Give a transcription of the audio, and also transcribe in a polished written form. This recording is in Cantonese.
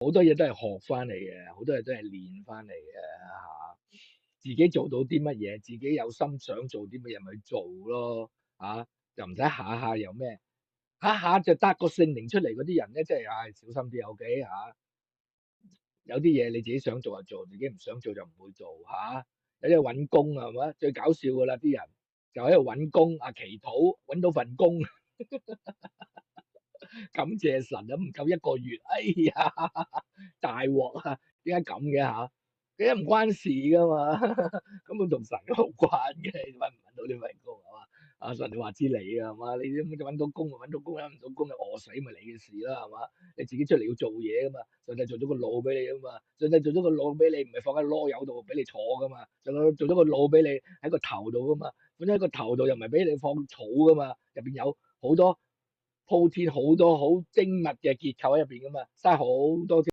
好多嘢都係學翻嚟嘅，好多嘢都係練翻嚟嘅嚇。自己做到啲乜嘢，自己有心想做啲乜嘢咪去做咯嚇，就唔使下下又咩，下下就得個聖靈出嚟嗰啲人咧，即係唉小心啲 OK 嚇。有啲嘢你自己想做就做，自己唔想做就唔會做嚇。有啲揾工係嘛，最搞笑㗎啦，啲人就喺度揾工啊，祈禱揾到份工，感謝神啊，唔夠一個月，哎呀大鑊啊！點解咁嘅嚇？其實唔關事噶嘛，根本同神都冇關嘅，揾唔揾到呢份工係嘛？啊神你話知你啊係嘛？你揾到工就揾到工，揾唔到工就餓死咪你嘅事啦係嘛？你自己出嚟要做嘢噶嘛，上帝做咗個腦俾你噶嘛，上帝做咗個腦俾你唔係放喺籮柚度俾你坐噶嘛，上帝做咗個腦俾你喺個頭度噶嘛，本身喺個頭度又唔係俾你放草噶嘛，入邊有好多鋪天好多好精密嘅結構喺入邊噶嘛，嘥好多。